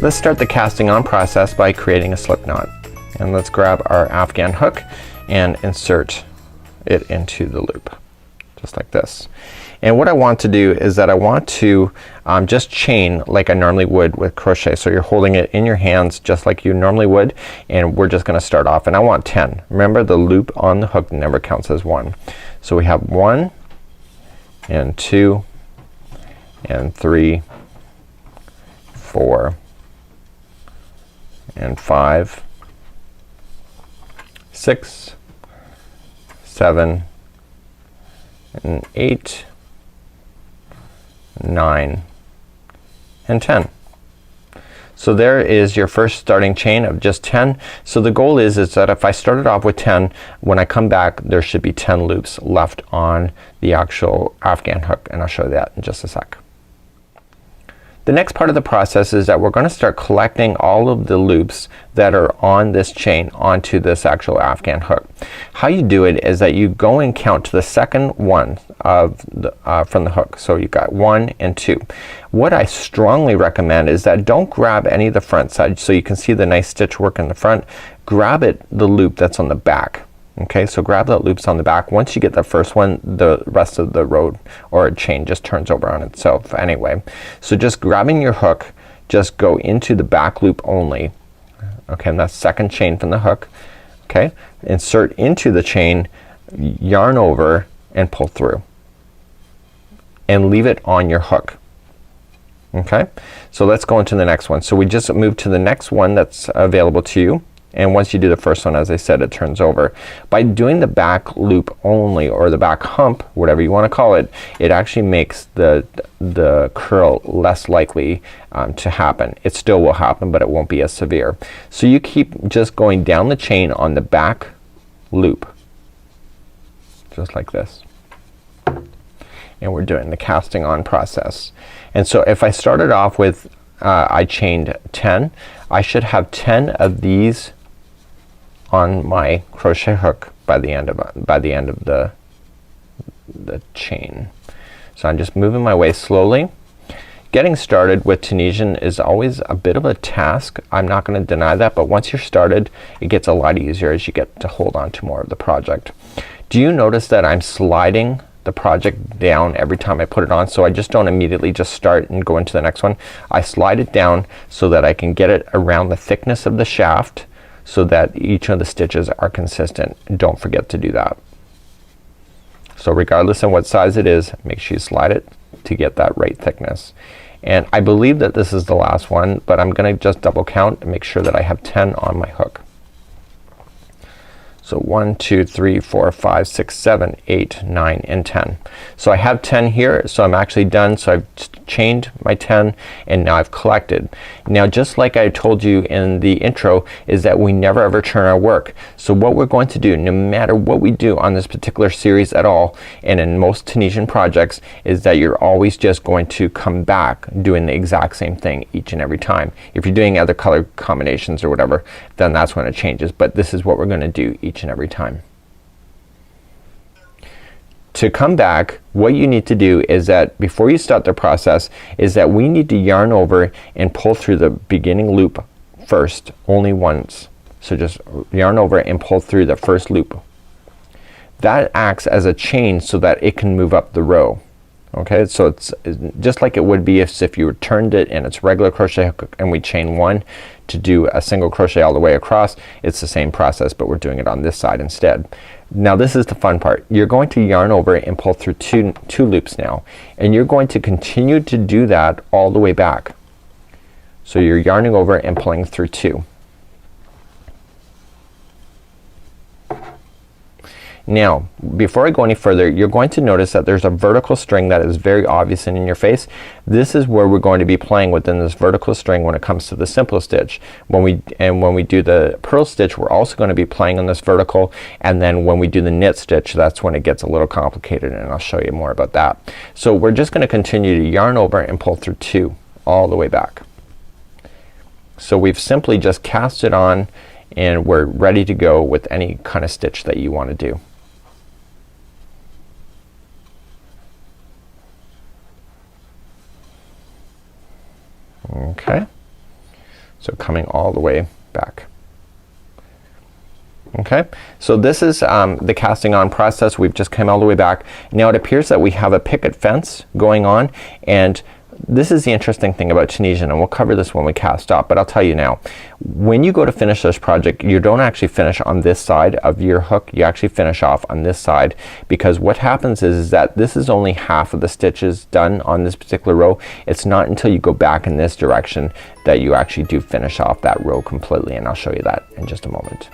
Let's start the casting on process by creating a slip knot. And let's grab our Afghan hook and insert it into the loop, just like this. And what I want to do is that I want to just chain like I normally would with crochet. So you're holding it in your hands just like you normally would, and we're just gonna start off, and I want 10. Remember, the loop on the hook never counts as 1. So we have 1 and 2 and 3, 4 and 5, 6, 7 and 8, 9 and 10. So there is your first starting chain of just 10. So the goal is that if I started off with 10, when I come back there should be 10 loops left on the actual Afghan hook, and I'll show you that in just a sec. The next part of the process is that we're gonna start collecting all of the loops that are on this chain onto this actual Afghan hook. How you do it is that you go and count to the second one of the, from the hook. So you got 1 and 2. What I strongly recommend is that don't grab any of the front side, so you can see the nice stitch work in the front. Grab the loop that's on the back. Okay, so grab that loops on the back. Once you get the first one, the rest of the row or chain just turns over on itself anyway. So just grabbing your hook, just go into the back loop only. Okay, and that's second chain from the hook. Okay, insert into the chain, yarn over and pull through, and leave it on your hook. Okay, so let's go into the next one. So we just moved to the next one that's available to you. And once you do the first one, as I said, it turns over. By doing the back loop only, or the back hump, whatever you want to call it, it actually makes the curl less likely to happen. It still will happen, but it won't be as severe. So you keep just going down the chain on the back loop, just like this. And we're doing the casting on process. And so if I started off with I chained 10, I should have 10 of these on my crochet hook by the end of the chain. So I'm just moving my way slowly. Getting started with Tunisian is always a bit of a task. I'm not gonna deny that, but once you're started it gets a lot easier as you get to hold on to more of the project. Do you notice that I'm sliding the project down every time I put it on? So I just don't immediately just start and go into the next one. I slide it down so that I can get it around the thickness of the shaft so that each of the stitches are consistent. Don't forget to do that. So regardless of what size it is, make sure you slide it to get that right thickness. And I believe that this is the last one, but I'm gonna just double count and make sure that I have 10 on my hook. So 1, 2, 3, 4, 5, 6, 7, 8, 9 and 10. So I have 10 here, so I'm actually done. So I've chained my 10 and now I've collected. Now just like I told you in the intro, is that we never ever turn our work. So what we're going to do, no matter what we do on this particular series at all, and in most Tunisian projects, is that you're always just going to come back doing the exact same thing each and every time. If you're doing other color combinations or whatever, then that's when it changes, but this is what we're gonna do each and every time. To come back, what you need to do is that before you start the process is that we need to yarn over and pull through the beginning loop first, only once. So just yarn over and pull through the first loop. That acts as a chain so that it can move up the row. Okay, so it's just like it would be if you turned it and it's regular crochet hook and we chain 1 to do a single crochet all the way across. It's the same process, but we're doing it on this side instead. Now this is the fun part. You're going to yarn over and pull through two loops now, and you're going to continue to do that all the way back. So you're yarning over and pulling through 2. Now before I go any further, you're going to notice that there's a vertical string that is very obvious and in your face. This is where we're going to be playing within this vertical string when it comes to the simple stitch. When we do the purl stitch, we're also going to be playing on this vertical, and then when we do the knit stitch, that's when it gets a little complicated, and I'll show you more about that. So we're just gonna continue to yarn over and pull through 2 all the way back. So we've simply just cast it on and we're ready to go with any kind of stitch that you want to do. Okay, So coming all the way back. Okay, so this is the casting on process. We've just come all the way back. Now it appears that we have a picket fence going on, and this is the interesting thing about Tunisian, and we'll cover this when we cast up, but I'll tell you now. When you go to finish this project, you don't actually finish on this side of your hook. You actually finish off on this side, because what happens is that this is only half of the stitches done on this particular row. It's not until you go back in this direction that you actually do finish off that row completely, and I'll show you that in just a moment.